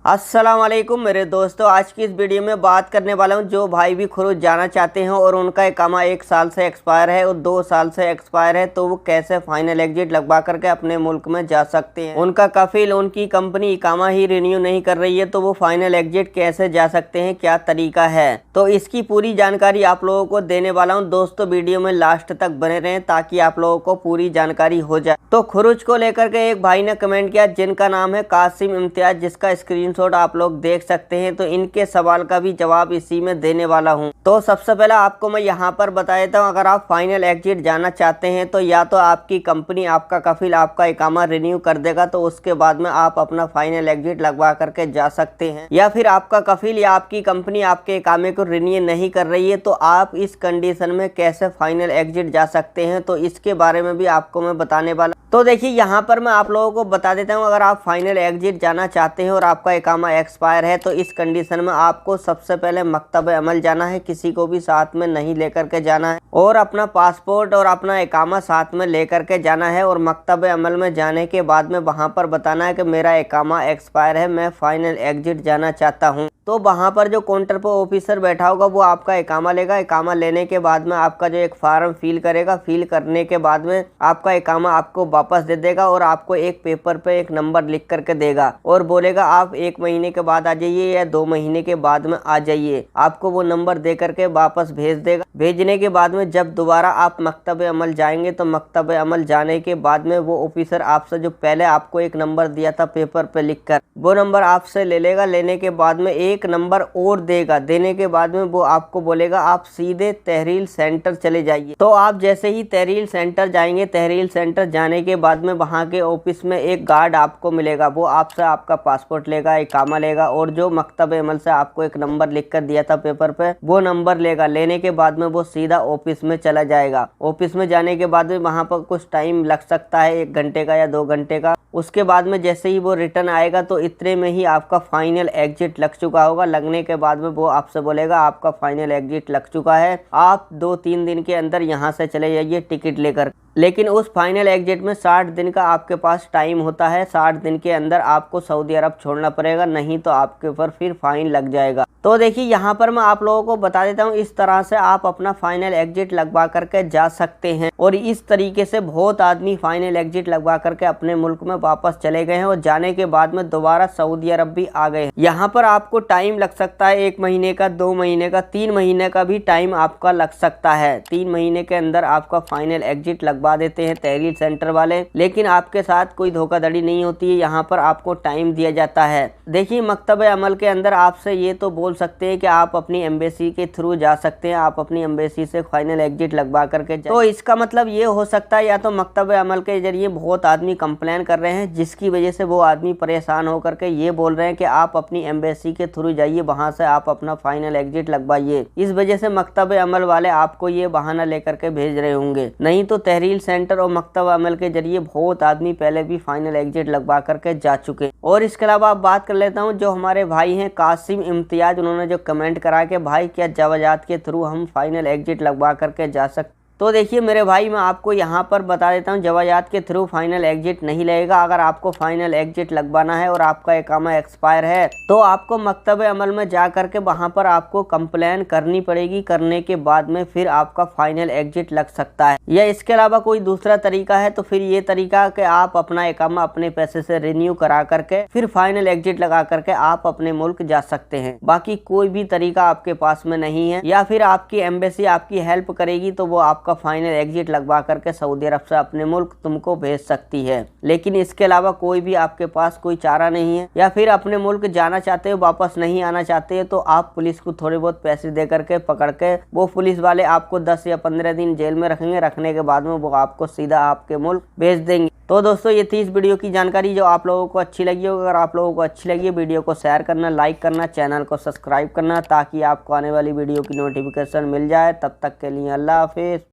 अस्सलाम वालेकुम मेरे दोस्तों, आज की इस वीडियो में बात करने वाला हूं जो भाई भी खुरूज जाना चाहते हैं और उनका इकामा 1 साल से एक्सपायर है और 2 साल से एक्सपायर है, तो वो कैसे फाइनल एग्जिट लगवा करके अपने मुल्क में जा सकते हैं। उनका कफील उनकी कंपनी इकामा ही रिन्यू नहीं कर रही है, तो वो फाइनल एग्जिट कैसे जा सकते हैं, क्या तरीका है, तो इसकी पूरी जानकारी आप लोगों को देने वाला हूँ। दोस्तों वीडियो में लास्ट तक बने रहें ताकि आप लोगों को पूरी जानकारी हो जाए। तो खुरूज को लेकर के एक भाई ने कमेंट किया जिनका नाम है कासिम इम्तियाज, जिसका स्क्रीनशॉट आप लोग देख सकते हैं। तो इनके सवाल का भी जवाब इसी में देने वाला हूं। तो सबसे पहले आपको मैं यहां पर बता देता हूं, अगर आप फाइनल एग्जिट जाना चाहते हैं तो या तो आपकी कंपनी, आपका कफील आपका इकामा रिन्यू कर देगा, तो उसके बाद में आप अपना फाइनल एग्जिट लगवा करके जा सकते हैं। या फिर आपका कफील या आपकी कंपनी आपके इकामे को रिन्यू नहीं कर रही है, तो आप इस कंडीशन में कैसे फाइनल एग्जिट जा सकते हैं, तो इसके बारे में भी आपको मैं बताने वाला। तो देखिए यहाँ पर मैं आप लोगों को बता देता हूँ, अगर आप फाइनल एग्जिट जाना चाहते हैं और आपका इकामा एक्सपायर है, तो इस कंडीशन में आपको सबसे पहले मकतब अमल जाना है। किसी को भी साथ में नहीं लेकर के जाना है और अपना पासपोर्ट और अपना इकामा साथ में लेकर के जाना है। और मकतब अमल में जाने के बाद में वहाँ पर बताना है कि मेरा इकामा एक्सपायर है, मैं फाइनल एग्जिट जाना चाहता हूँ। तो वहाँ पर जो काउंटर पर ऑफिसर बैठा होगा वो आपका इकामा लेगा। इकामा लेने के बाद में आपका जो एक फार्म फिल करेगा, फिल करने के बाद में आपका इकामा आपको वापस दे देगा और आपको एक पेपर पे एक नंबर लिख करके देगा और बोलेगा आप 1 महीने के बाद आ जाइए या 2 महीने के बाद में आ जाइए। आपको वो नंबर दे करके वापस भेज देगा। भेजने के बाद में जब दोबारा आप मकतब अमल जाएंगे, तो मकतब अमल जाने के बाद में वो ऑफिसर आपसे जो पहले आपको एक नंबर दिया था पेपर पे लिख कर, वो नंबर आपसे ले लेगा। लेने के बाद में एक नंबर और देगा। देने के बाद में वो आपको बोलेगा आप सीधे तहरील सेंटर चले जाइए। तो आप जैसे ही तहरील सेंटर जाएंगे, तहरील सेंटर जाने के बाद में वहाँ के ऑफिस में एक गार्ड आपको मिलेगा। वो आपसे आपका पासपोर्ट लेगा, इकामा लेगा और जो मकतब अमल से आपको एक नंबर लिख कर दिया था पेपर पे, वो नंबर लेगा। लेने के बाद में वो सीधा ऑफिस में चला जाएगा। ऑफिस में जाने के बाद में वहाँ पर कुछ टाइम लग सकता है, 1 घंटे का या 2 घंटे का। उसके बाद में जैसे ही वो रिटर्न आएगा, तो इतने में ही आपका फाइनल एग्जिट लग चुका होगा। लगने के बाद में वो आपसे बोलेगा आपका फाइनल एग्जिट लग चुका है, आप 2-3 दिन के अंदर यहाँ से चले जाइए टिकट लेकर। लेकिन उस फाइनल एग्जिट में 60 दिन का आपके पास टाइम होता है। 60 दिन के अंदर आपको सऊदी अरब छोड़ना पड़ेगा, नहीं तो आपके ऊपर फिर फाइन लग जाएगा। तो देखिए यहाँ पर मैं आप लोगों को बता देता हूँ, इस तरह से आप अपना फाइनल एग्जिट लगवा करके जा सकते हैं। और इस तरीके से बहुत आदमी फाइनल एग्जिट लगवा करके अपने मुल्क में वापस चले गए हैं और जाने के बाद में दोबारा सऊदी अरब भी आ गए हैं। यहाँ पर आपको टाइम लग सकता है 1 महीने का, 2 महीने का, 3 महीने का भी टाइम आपका लग सकता है। 3 महीने के अंदर आपका फाइनल एग्जिट लगवा देते हैं तहरील सेंटर वाले। लेकिन आपके साथ कोई धोखाधड़ी नहीं होती है, यहाँ पर आपको टाइम दिया जाता है। देखिए मकतब अमल के अंदर आपसे ये तो बोल सकते हैं कि आप अपनी एम्बेसी के थ्रू जा सकते हैं, आप अपनी एम्बेसी से फाइनल एग्जिट लगवा करके तो इसका मतलब ये हो सकता है या तो मकतब अमल के जरिए बहुत आदमी कंप्लेन कर रहे हैं, जिसकी वजह से वो आदमी परेशान होकर के ये बोल रहे हैं कि आप अपनी एम्बेसी के थ्रू जाइए, वहां से आप अपना फाइनल एग्जिट लगवाइए। इस वजह से मकतब अमल वाले आपको ये बहाना लेकर के भेज रहे होंगे। नहीं तो तहरील सेंटर और मकतब अमल के जरिए बहुत आदमी पहले भी फाइनल एग्जिट लगवा करके जा चुके। और इसके अलावा आप बात कर लेता हूँ, जो हमारे भाई हैं कासिम इम्तियाज, उन्होंने जो कमेंट करा के भाई क्या जवाजात के थ्रू हम फाइनल एग्जिट लगवा करके जा सकते। तो देखिए मेरे भाई, मैं आपको यहाँ पर बता देता हूँ, जवाजात के थ्रू फाइनल एग्जिट नहीं लगेगा। अगर आपको फाइनल एग्जिट लगवाना है और आपका इकामा एक्सपायर है, तो आपको मकतब अमल में जा करके वहाँ पर आपको कंप्लेन करनी पड़ेगी। करने के बाद में फिर आपका फाइनल एग्जिट लग सकता है। या इसके अलावा कोई दूसरा तरीका है, तो फिर ये तरीका कि आप अपना इकामा अपने पैसे से रिन्यू करा करके फिर फाइनल एग्जिट लगा करके आप अपने मुल्क जा सकते हैं। बाकी कोई भी तरीका आपके पास में नहीं है। या फिर आपकी एम्बेसी आपकी हेल्प करेगी, तो वो आपका फाइनल एग्जिट लगवा करके सऊदी अरब से अपने मुल्क तुमको भेज सकती है। लेकिन इसके अलावा कोई भी आपके पास कोई चारा नहीं है। या फिर अपने मुल्क जाना चाहते हो, वापस नहीं आना चाहते हो, तो आप पुलिस को थोड़े बहुत पैसे दे करके पकड़ के, वो पुलिस वाले आपको 10 या 15 दिन जेल में रखेंगे। रखने के बाद में वो आपको सीधा आपके मुल्क भेज देंगे। तो दोस्तों ये थी इस वीडियो की जानकारी, जो आप लोगों को अच्छी लगी हो। अगर आप लोगों को अच्छी लगी है, वीडियो को शेयर करना, लाइक करना, चैनल को सब्सक्राइब करना, ताकि आपको आने वाली वीडियो की नोटिफिकेशन मिल जाए। तब तक के लिए अल्लाह हाफिज।